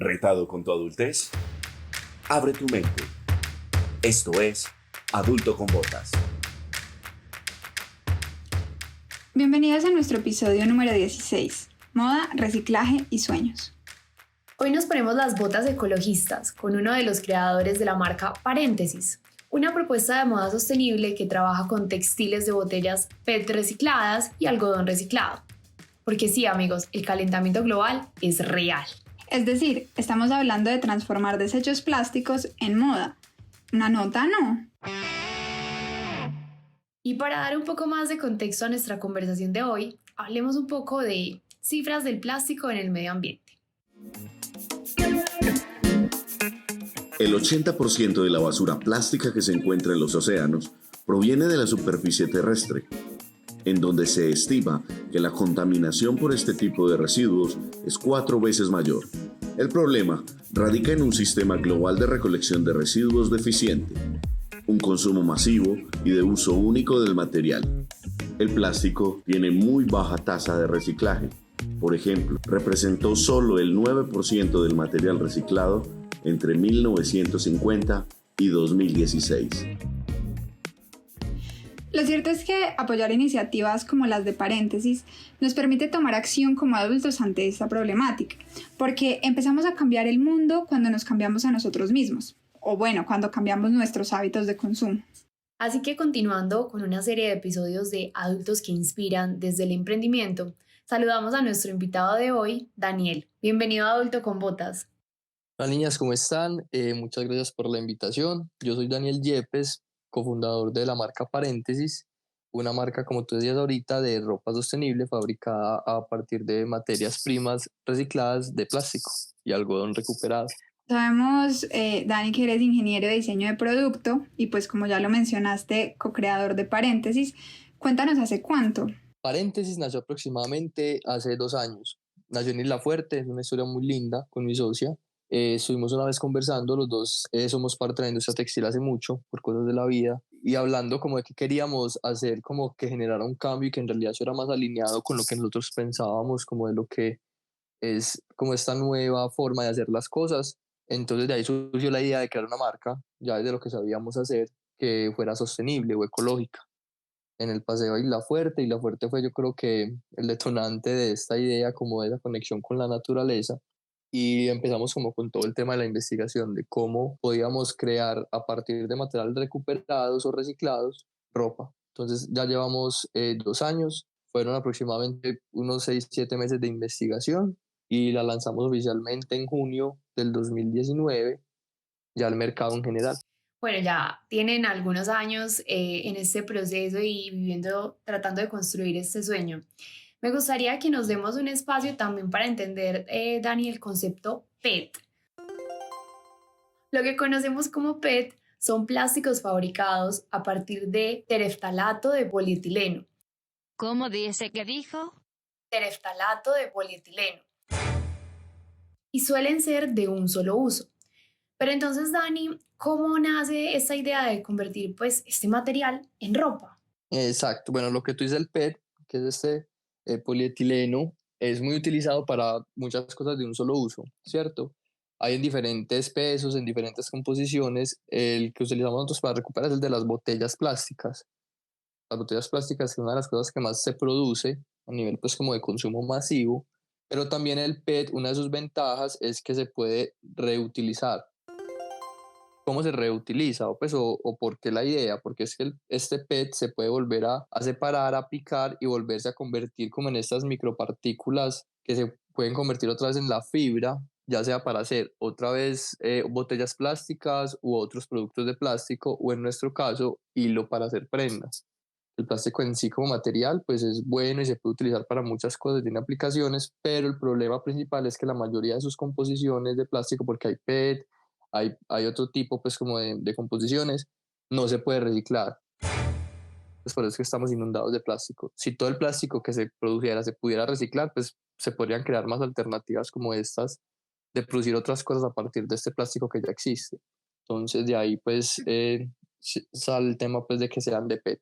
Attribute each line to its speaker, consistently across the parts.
Speaker 1: ¿Retado con tu adultez? Abre tu mente. Esto es Adulto con Botas.
Speaker 2: Bienvenidos a nuestro episodio número 16, Moda, Reciclaje y Sueños.
Speaker 3: Hoy nos ponemos las botas ecologistas con uno de los creadores de la marca Paréntesis, una propuesta de moda sostenible que trabaja con textiles de botellas PET recicladas y algodón reciclado. Porque sí, amigos, el calentamiento global es real.
Speaker 2: Es decir, estamos hablando de transformar desechos plásticos en moda. Una nota, ¿no?
Speaker 3: Y para dar un poco más de contexto a nuestra conversación de hoy, hablemos un poco de cifras del plástico en el medio ambiente.
Speaker 4: El 80% de la basura plástica que se encuentra en los océanos proviene de la superficie terrestre, en donde se estima que la contaminación por este tipo de residuos es 4 veces mayor. El problema radica en un sistema global de recolección de residuos deficiente, un consumo masivo y de uso único del material. El plástico tiene muy baja tasa de reciclaje. Por ejemplo, representó solo el 9% del material reciclado entre 1950 y 2016.
Speaker 2: Lo cierto es que apoyar iniciativas como las de Paréntesis nos permite tomar acción como adultos ante esta problemática, porque empezamos a cambiar el mundo cuando nos cambiamos a nosotros mismos, o bueno, cuando cambiamos nuestros hábitos de consumo.
Speaker 3: Así que continuando con una serie de episodios de Adultos que Inspiran desde el emprendimiento, saludamos a nuestro invitado de hoy, Daniel. Bienvenido a Adulto con Botas.
Speaker 5: Hola niñas, ¿cómo están? Muchas gracias por la invitación. Yo soy Daniel Yepes, cofundador de la marca Paréntesis, una marca, como tú decías ahorita, de ropa sostenible fabricada a partir de materias primas recicladas de plástico y algodón recuperado.
Speaker 2: Sabemos, Dani, que eres ingeniero de diseño de producto y pues como ya lo mencionaste, co-creador de Paréntesis. Cuéntanos hace cuánto.
Speaker 5: Paréntesis nació aproximadamente hace 2 años. Nació en Isla Fuerte, es una historia muy linda con mi socia. Estuvimos una vez conversando, los dos somos parte de la industria textil hace mucho, por cosas de la vida, y hablando como de que queríamos hacer como que generara un cambio y que en realidad eso era más alineado con lo que nosotros pensábamos, como de lo que es como esta nueva forma de hacer las cosas. Entonces de ahí surgió la idea de crear una marca, ya desde lo que sabíamos hacer, que fuera sostenible o ecológica. En el paseo a Isla Fuerte fue yo creo que el detonante de esta idea, como de esa conexión con la naturaleza. Y empezamos como con todo el tema de la investigación de cómo podíamos crear a partir de materiales recuperados o reciclados ropa. Entonces ya llevamos 2 años, fueron aproximadamente unos 6-7 meses de investigación y la lanzamos oficialmente en junio del 2019, ya al mercado en general.
Speaker 3: Bueno, ya tienen algunos años en este proceso y tratando de construir este sueño. Me gustaría que nos demos un espacio también para entender, Dani, el concepto PET. Lo que conocemos como PET son plásticos fabricados a partir de tereftalato de polietileno.
Speaker 6: ¿Cómo dice que dijo?
Speaker 3: Tereftalato de polietileno. Y suelen ser de un solo uso. Pero entonces, Dani, ¿cómo nace esta idea de convertir pues, este material en ropa?
Speaker 5: Exacto, bueno, lo que tú dices del PET, que es este polietileno, es muy utilizado para muchas cosas de un solo uso, ¿cierto? Hay en diferentes pesos, en diferentes composiciones. El que utilizamos nosotros para recuperar es el de las botellas plásticas. Las botellas plásticas es una de las cosas que más se produce a nivel pues como de consumo masivo, pero también el PET, una de sus ventajas es que se puede reutilizar. ¿Cómo se reutiliza? O por qué la idea, porque es que este PET se puede volver a separar, a picar y volverse a convertir como en estas micropartículas que se pueden convertir otra vez en la fibra, ya sea para hacer otra vez botellas plásticas u otros productos de plástico, o en nuestro caso, hilo para hacer prendas. El plástico en sí como material pues es bueno y se puede utilizar para muchas cosas, tiene aplicaciones, pero el problema principal es que la mayoría de sus composiciones de plástico, porque hay PET, hay otro tipo pues como de composiciones, no se puede reciclar. Pues por eso es que estamos inundados de plástico. Si todo el plástico que se produjera se pudiera reciclar, pues se podrían crear más alternativas como estas de producir otras cosas a partir de este plástico que ya existe. Entonces de ahí pues sale el tema pues de que sean de PET.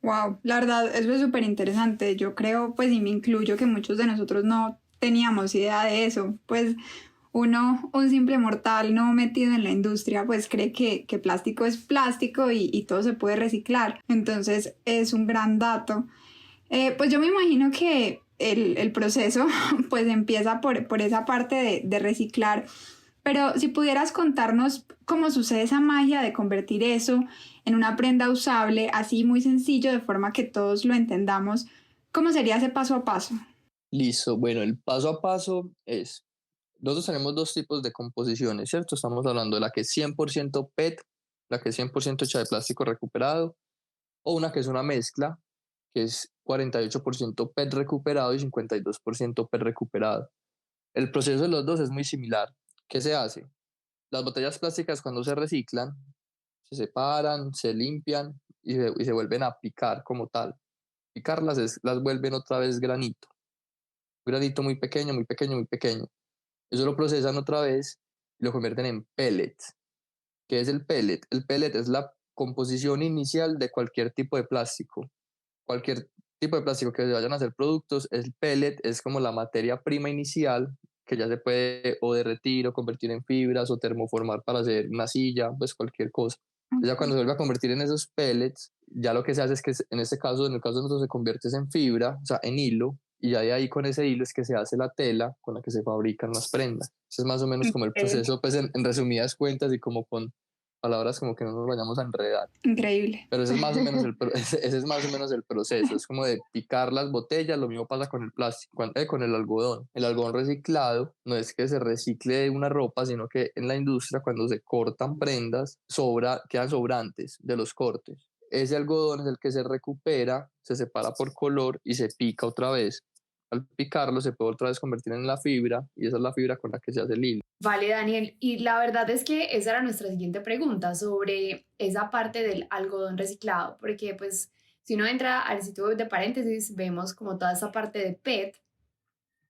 Speaker 2: Wow, la verdad, eso es súper interesante. Yo creo, pues, y me incluyo, que muchos de nosotros no teníamos idea de eso. Pues, Uno, un simple mortal no metido en la industria, pues cree que plástico es plástico y todo se puede reciclar. Entonces es un gran dato. Pues yo me imagino que el proceso pues empieza por esa parte de reciclar. Pero si pudieras contarnos cómo sucede esa magia de convertir eso en una prenda usable, así muy sencillo, de forma que todos lo entendamos, ¿cómo sería ese paso a paso?
Speaker 5: Listo, bueno, el paso a paso es, nosotros tenemos dos tipos de composiciones, ¿cierto? Estamos hablando de la que es 100% PET, la que es 100% hecha de plástico recuperado, o una que es una mezcla, que es 48% PET recuperado y 52% PET recuperado. El proceso de los dos es muy similar. ¿Qué se hace? Las botellas plásticas cuando se reciclan, se separan, se limpian y se vuelven a picar como tal. Picarlas las vuelven otra vez granito. Un granito muy pequeño, muy pequeño, muy pequeño. Eso lo procesan otra vez y lo convierten en pellets. ¿Qué es el pellet? El pellet es la composición inicial de cualquier tipo de plástico. Cualquier tipo de plástico que se vayan a hacer productos, el pellet es como la materia prima inicial que ya se puede o derretir o convertir en fibras o termoformar para hacer una silla, pues cualquier cosa. Ya cuando se vuelve a convertir en esos pellets, ya lo que se hace es que en este caso, en el caso de nosotros, se convierte en fibra, o sea, en hilo, y ya de ahí con ese hilo es que se hace la tela con la que se fabrican las prendas. Ese es más o menos como el proceso, pues en resumidas cuentas y como con palabras como que no nos vayamos a enredar.
Speaker 2: Increíble.
Speaker 5: Pero ese es más o menos ese es más o menos el proceso. Es como de picar las botellas. Lo mismo pasa con el plástico, con el algodón. El algodón reciclado no es que se recicle de una ropa, sino que en la industria cuando se cortan prendas, quedan sobrantes de los cortes. Ese algodón es el que se recupera, se separa por color y se pica otra vez. Al picarlo se puede otra vez convertir en la fibra y esa es la fibra con la que se hace el hilo.
Speaker 3: Vale, Daniel, y la verdad es que esa era nuestra siguiente pregunta sobre esa parte del algodón reciclado, porque pues si uno entra al sitio web de paréntesis vemos como toda esa parte de PET,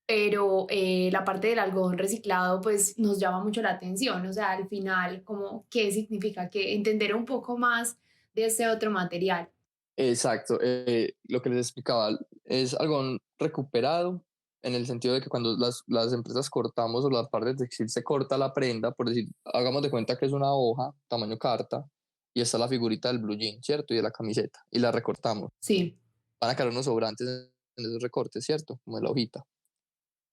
Speaker 3: pero la parte del algodón reciclado pues nos llama mucho la atención, o sea, al final como qué significa, que entender un poco más de ese otro material.
Speaker 5: Exacto, lo que les explicaba es algodón recuperado en el sentido de que cuando las empresas cortamos o la parte de textil se corta la prenda, por decir, hagamos de cuenta que es una hoja, tamaño carta, y está la figurita del blue jean, ¿cierto? Y de la camiseta, y la recortamos.
Speaker 3: Sí.
Speaker 5: Van a quedar unos sobrantes en esos recortes, ¿cierto? Como en la hojita.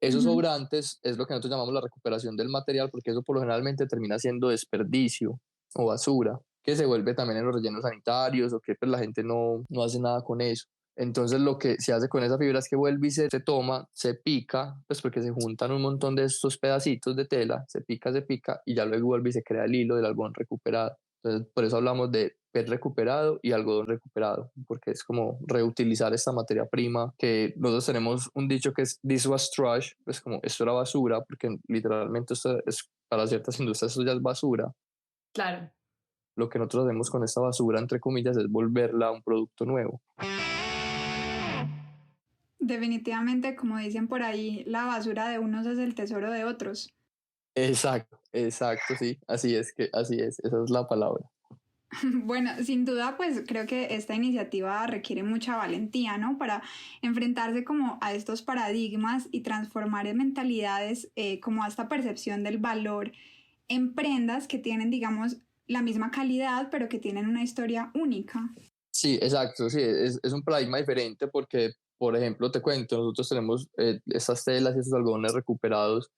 Speaker 5: Esos sobrantes es lo que nosotros llamamos la recuperación del material, porque eso por lo generalmente termina siendo desperdicio o basura, que se vuelve también en los rellenos sanitarios o que pues, la gente no hace nada con eso. Entonces lo que se hace con esa fibra es que vuelve y se toma, se pica, pues porque se juntan un montón de estos pedacitos de tela, se pica y ya luego vuelve y se crea el hilo del algodón recuperado. Entonces por eso hablamos de PET recuperado y algodón recuperado, porque es como reutilizar esta materia prima que nosotros tenemos un dicho que es this was trash, pues como esto era basura, porque literalmente esto es, para ciertas industrias esto ya es basura.
Speaker 3: Claro.
Speaker 5: Lo que nosotros hacemos con esta basura, entre comillas, es volverla a un producto nuevo.
Speaker 2: Definitivamente, como dicen por ahí, la basura de unos es el tesoro de otros.
Speaker 5: Exacto, sí, así es, esa es la palabra.
Speaker 2: Bueno, sin duda, pues creo que esta iniciativa requiere mucha valentía, ¿no? Para enfrentarse como a estos paradigmas y transformar en mentalidades como a esta percepción del valor en prendas que tienen, digamos, la misma calidad, pero que tienen una historia única.
Speaker 5: Sí, exacto, sí, es un paradigma diferente porque, por ejemplo, te cuento, nosotros tenemos estas telas y estos algodones recuperados.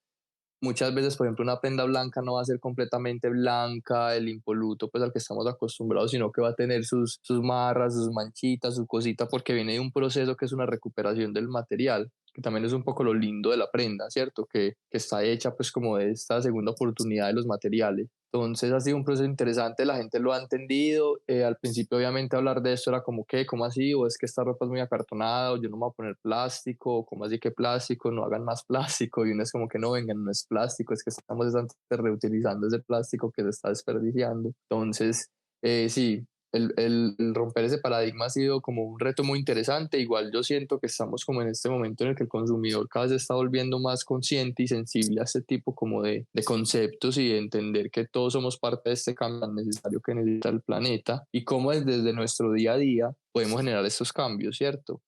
Speaker 5: Muchas veces, por ejemplo, una prenda blanca no va a ser completamente blanca, el impoluto pues al que estamos acostumbrados, sino que va a tener sus marras, sus manchitas, su cosita, porque viene de un proceso que es una recuperación del material, que también es un poco lo lindo de la prenda, ¿cierto? Que está hecha pues como de esta segunda oportunidad de los materiales. Entonces ha sido un proceso interesante, la gente lo ha entendido. Al principio obviamente hablar de esto era como que, ¿cómo así? O es que esta ropa es muy acartonada, o yo no me voy a poner plástico, o ¿cómo así que plástico? No hagan más plástico. Y uno es como que no, vengan, no es plástico, es que estamos reutilizando ese plástico que se está desperdiciando. Entonces, sí, el romper ese paradigma ha sido como un reto muy interesante. Igual yo siento que estamos como en este momento en el que el consumidor cada vez se está volviendo más consciente y sensible a este tipo como de conceptos y de entender que todos somos parte de este cambio tan necesario que necesita el planeta y cómo desde nuestro día a día podemos generar estos cambios, ¿cierto?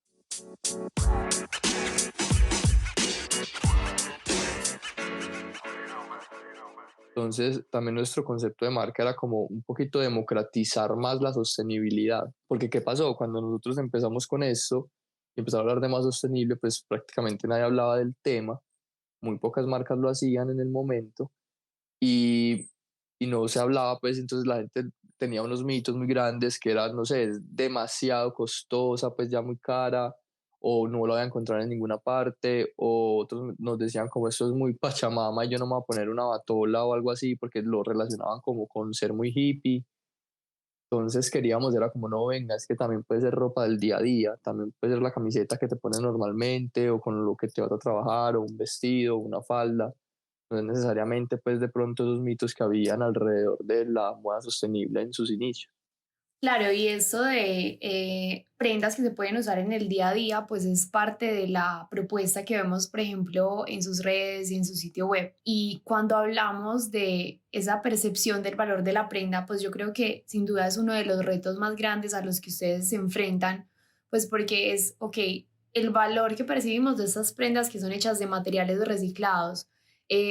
Speaker 5: Entonces, también nuestro concepto de marca era como un poquito democratizar más la sostenibilidad. Porque, ¿qué pasó? Cuando nosotros empezamos con esto y empezamos a hablar de más sostenible, pues prácticamente nadie hablaba del tema, muy pocas marcas lo hacían en el momento y, y no se hablaba, pues entonces la gente tenía unos mitos muy grandes que era, no sé, es demasiado costosa, pues ya muy cara, o no lo voy a encontrar en ninguna parte, o otros nos decían como esto es muy pachamama y yo no me voy a poner una batola o algo así, porque lo relacionaban como con ser muy hippie. Entonces queríamos, era como, no, venga, es que también puede ser ropa del día a día, también puede ser la camiseta que te pones normalmente o con lo que te vas a trabajar o un vestido, una falda. No es necesariamente pues de pronto esos mitos que habían alrededor de la moda sostenible en sus inicios.
Speaker 3: Claro, y eso de prendas que se pueden usar en el día a día, pues es parte de la propuesta que vemos, por ejemplo, en sus redes y en su sitio web. Y cuando hablamos de esa percepción del valor de la prenda, pues yo creo que sin duda es uno de los retos más grandes a los que ustedes se enfrentan, pues porque es, ok, el valor que percibimos de estas prendas que son hechas de materiales reciclados.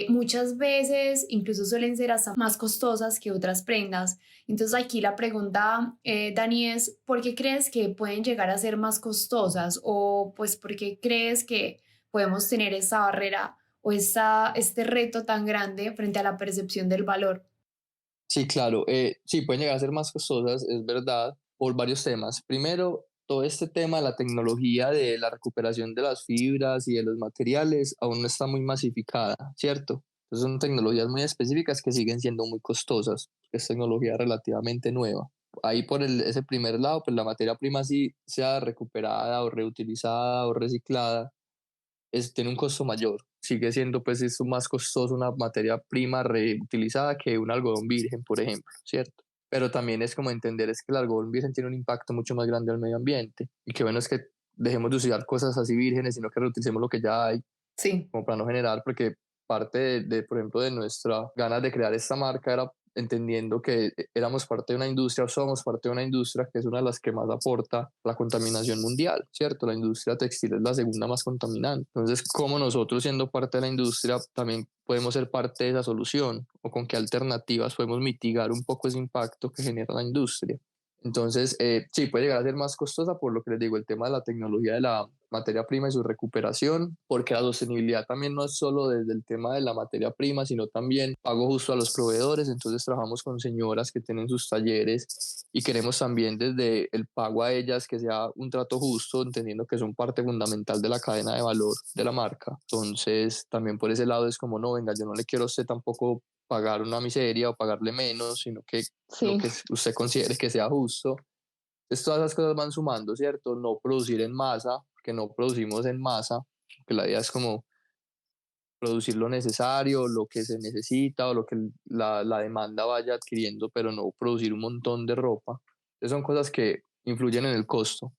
Speaker 3: Muchas veces incluso suelen ser hasta más costosas que otras prendas. Entonces aquí la pregunta, Dani, es ¿por qué crees que pueden llegar a ser más costosas? O pues ¿por qué crees que podemos tener esta barrera o este reto tan grande frente a la percepción del valor?
Speaker 5: Sí, claro, sí, pueden llegar a ser más costosas, es verdad, por varios temas. Primero, todo este tema de la tecnología de la recuperación de las fibras y de los materiales aún no está muy masificada, ¿cierto? Entonces son tecnologías muy específicas que siguen siendo muy costosas, porque es tecnología relativamente nueva. Ahí por ese primer lado, pues la materia prima sí sea recuperada o reutilizada o reciclada, tiene un costo mayor. Sigue siendo pues esto más costoso una materia prima reutilizada que un algodón virgen, por ejemplo, ¿cierto? Pero también es como entender es que el algodón virgen tiene un impacto mucho más grande al medio ambiente y que bueno es que dejemos de usar cosas así vírgenes, sino que reutilicemos lo que ya hay,
Speaker 3: Sí.
Speaker 5: como para no generar, porque parte por ejemplo, de nuestra ganas de crear esta marca era entendiendo que éramos parte de una industria, o somos parte de una industria que es una de las que más aporta a la contaminación mundial, ¿cierto? La industria textil es la segunda más contaminante. Entonces, ¿cómo nosotros siendo parte de la industria también podemos ser parte de esa solución? ¿O con qué alternativas podemos mitigar un poco ese impacto que genera la industria? Entonces, sí, puede llegar a ser más costosa por lo que les digo, el tema de la tecnología de la materia prima y su recuperación, porque la sostenibilidad también no es solo desde el tema de la materia prima, sino también pago justo a los proveedores. Entonces, trabajamos con señoras que tienen sus talleres y queremos también desde el pago a ellas que sea un trato justo, entendiendo que son parte fundamental de la cadena de valor de la marca. Entonces, también por ese lado es como, no, venga, yo no le quiero a usted tampoco pagar una miseria o pagarle menos, sino que lo
Speaker 3: Sí.
Speaker 5: que usted considere que sea justo. Entonces todas esas cosas van sumando, ¿cierto? No producir en masa, que no producimos en masa, que la idea es como producir lo necesario, lo que se necesita o lo que la demanda vaya adquiriendo, pero no producir un montón de ropa. Entonces son cosas que influyen en el costo.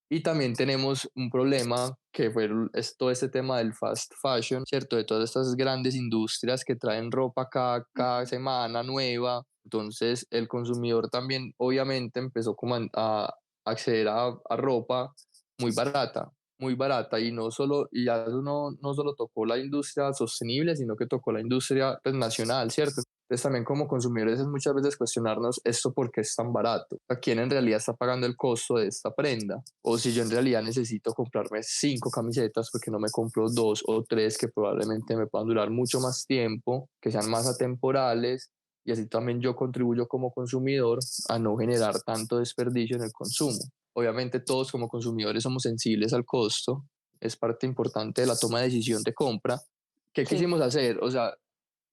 Speaker 5: Y también tenemos un problema que fue es todo este tema del fast fashion, ¿cierto? De todas estas grandes industrias que traen ropa cada semana nueva. Entonces el consumidor también obviamente empezó como a acceder a ropa muy barata y no solo, y ya eso no solo tocó la industria sostenible, sino que tocó la industria pues, nacional, ¿cierto? Entonces también como consumidores es muchas veces cuestionarnos esto por qué es tan barato, a quién en realidad está pagando el costo de esta prenda, o si yo en realidad necesito comprarme 5 camisetas porque no me compro 2 o 3 que probablemente me puedan durar mucho más tiempo, que sean más atemporales y así también yo contribuyo como consumidor a no generar tanto desperdicio en el consumo. Obviamente todos como consumidores somos sensibles al costo, es parte importante de la toma de decisión de compra. ¿Qué
Speaker 3: Sí.
Speaker 5: quisimos hacer? O sea,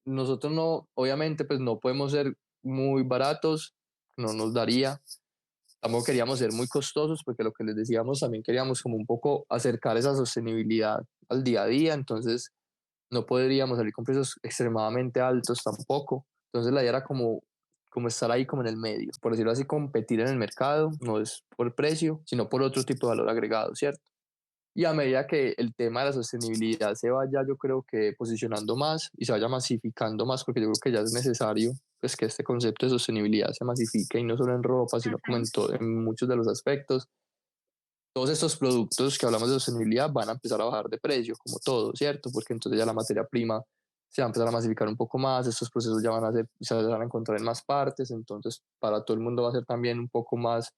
Speaker 5: nosotros no, obviamente pues no podemos ser muy baratos, no nos daría, tampoco queríamos ser muy costosos porque lo que les decíamos también queríamos como un poco acercar esa sostenibilidad al día a día, entonces no podríamos salir con precios extremadamente altos tampoco. Entonces la idea era como estar ahí como en el medio, por decirlo así, competir en el mercado, no es por precio, sino por otro tipo de valor agregado, ¿cierto? Y a medida que el tema de la sostenibilidad se vaya, yo creo que posicionando más y se vaya masificando más, porque yo creo que ya es necesario pues, que este concepto de sostenibilidad se masifique y no solo en ropa, sino como en muchos de los aspectos. Todos estos productos que hablamos de sostenibilidad van a empezar a bajar de precio, como todo, ¿cierto? Porque entonces ya la materia prima se va a empezar a masificar un poco más, estos procesos ya se van a encontrar en más partes, entonces para todo el mundo va a ser también un poco más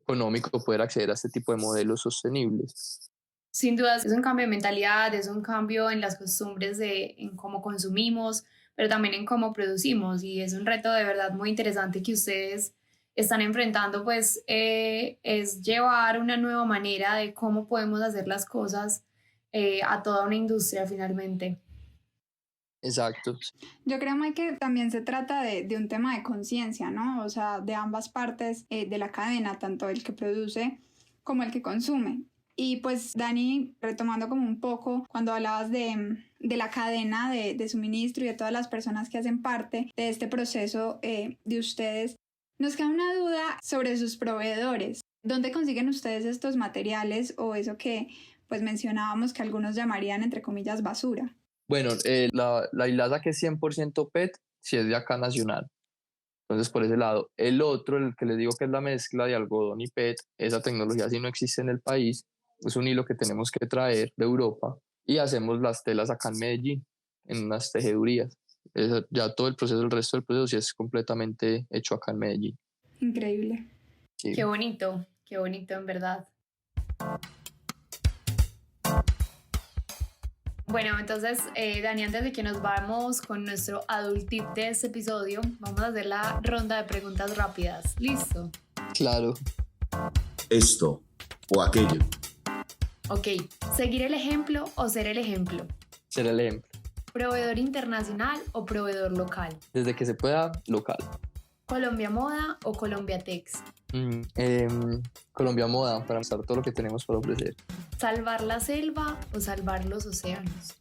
Speaker 5: económico poder acceder a este tipo de modelos sostenibles.
Speaker 3: Sin duda es un cambio de mentalidad, es un cambio en las costumbres en cómo consumimos, pero también en cómo producimos, y es un reto de verdad muy interesante que ustedes están enfrentando, pues es llevar una nueva manera de cómo podemos hacer las cosas a toda una industria finalmente.
Speaker 5: Exacto.
Speaker 2: Yo creo, Mike, que también se trata de un tema de conciencia, ¿no? O sea, de ambas partes de la cadena, tanto el que produce como el que consume. Y pues, Dani, retomando como un poco, cuando hablabas de la cadena de suministro y de todas las personas que hacen parte de este proceso de ustedes, nos queda una duda sobre sus proveedores. ¿Dónde consiguen ustedes estos materiales o eso que pues mencionábamos que algunos llamarían, entre comillas, basura?
Speaker 5: Bueno, la hilaza que es 100% PET, sí es de acá nacional. Entonces, por ese lado. El otro, el que les digo que es la mezcla de algodón y PET, esa tecnología sí no existe en el país. Es un hilo que tenemos que traer de Europa y hacemos las telas acá en Medellín, en unas tejedurías. Ya todo el proceso, el resto del proceso sí es completamente hecho acá en Medellín.
Speaker 2: Increíble.
Speaker 5: Sí.
Speaker 3: Qué bonito en verdad. Bueno, entonces, Dani, antes de que nos vamos con nuestro adult tip de este episodio, vamos a hacer la ronda de preguntas rápidas. ¿Listo?
Speaker 5: Claro.
Speaker 4: Esto o aquello.
Speaker 3: Ok, ¿seguir el ejemplo o ser el ejemplo?
Speaker 5: Ser el ejemplo.
Speaker 3: ¿Proveedor internacional o proveedor local?
Speaker 5: Desde que se pueda, local.
Speaker 3: ¿Colombia Moda o Colombia Tex?
Speaker 5: Colombia Moda, para mostrar todo lo que tenemos para ofrecer.
Speaker 3: ¿Salvar la selva o salvar los océanos?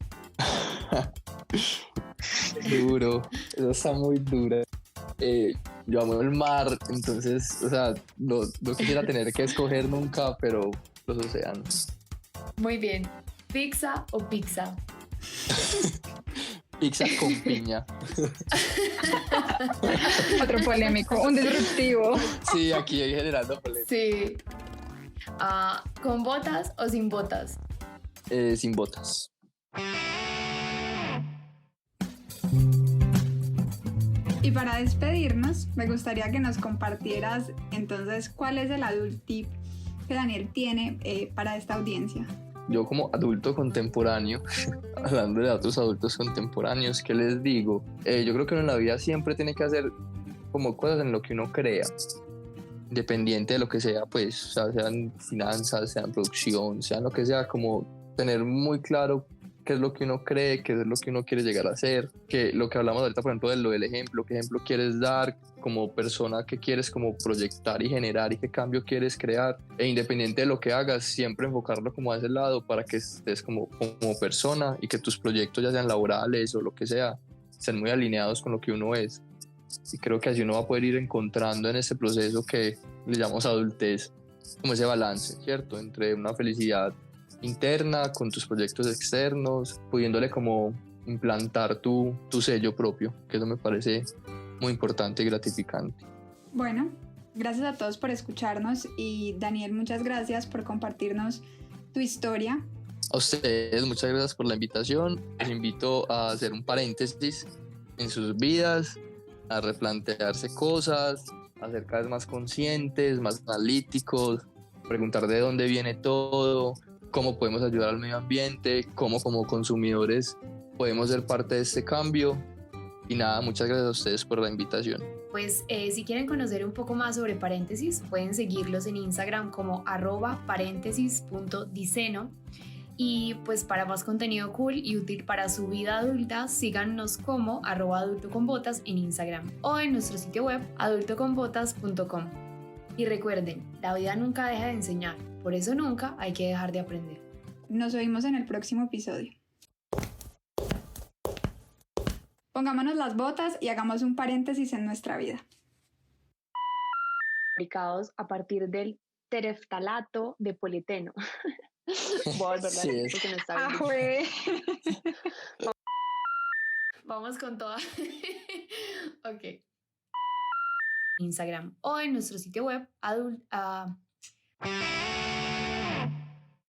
Speaker 5: Duro, eso está muy dura. Yo amo el mar, entonces, o sea, no quisiera tener que escoger nunca, pero los océanos.
Speaker 3: Muy bien. ¿Pizza o pizza?
Speaker 5: Pizza con piña.
Speaker 2: Otro polémico, un disruptivo.
Speaker 5: Sí, aquí hay generando polémica.
Speaker 3: Sí. ¿Con botas o sin botas?
Speaker 5: Sin botas.
Speaker 2: Y para despedirnos, me gustaría que nos compartieras entonces cuál es el adult tip que Daniel tiene para esta audiencia.
Speaker 5: Yo como adulto contemporáneo, hablando de otros adultos contemporáneos, ¿qué les digo? Yo creo que uno en la vida siempre tiene que hacer como cosas en lo que uno crea, independiente de lo que sea, pues, o sea, sean finanzas, sean producción, sean lo que sea, como tener muy claro qué es lo que uno cree, qué es lo que uno quiere llegar a ser, que lo que hablamos ahorita, por ejemplo, de lo del ejemplo, qué ejemplo quieres dar como persona, qué quieres como proyectar y generar y qué cambio quieres crear, e independiente de lo que hagas, siempre enfocarlo como a ese lado para que estés como persona y que tus proyectos, ya sean laborales o lo que sea, estén muy alineados con lo que uno es. Y creo que así uno va a poder ir encontrando en ese proceso que le llamamos adultez, como ese balance, ¿cierto? Entre una felicidad interna con tus proyectos externos, pudiéndole como implantar tu sello propio, que eso me parece muy importante y gratificante.
Speaker 2: Bueno, gracias a todos por escucharnos y Daniel, muchas gracias por compartirnos tu historia.
Speaker 5: A ustedes, muchas gracias por la invitación. Les invito a hacer un paréntesis en sus vidas, a replantearse cosas, a ser cada vez más conscientes, más analíticos, preguntar de dónde viene todo, cómo podemos ayudar al medio ambiente, cómo como consumidores podemos ser parte de este cambio. Y nada, muchas gracias a ustedes por la invitación.
Speaker 3: Pues si quieren conocer un poco más sobre Paréntesis, pueden seguirlos en Instagram como @paréntesis.diceno. Y pues para más contenido cool y útil para su vida adulta, síganos como @adultoconbotas en Instagram o en nuestro sitio web adultoconbotas.com. Y recuerden, la vida nunca deja de enseñar, por eso nunca hay que dejar de aprender.
Speaker 2: Nos oímos en el próximo episodio. Pongámonos las botas y hagamos un paréntesis en nuestra vida.
Speaker 3: Fabricados a partir del tereftalato de polieteno. Voy a volverlo a decir porque no está bien. Vamos con toda. Ok. Instagram o en nuestro sitio web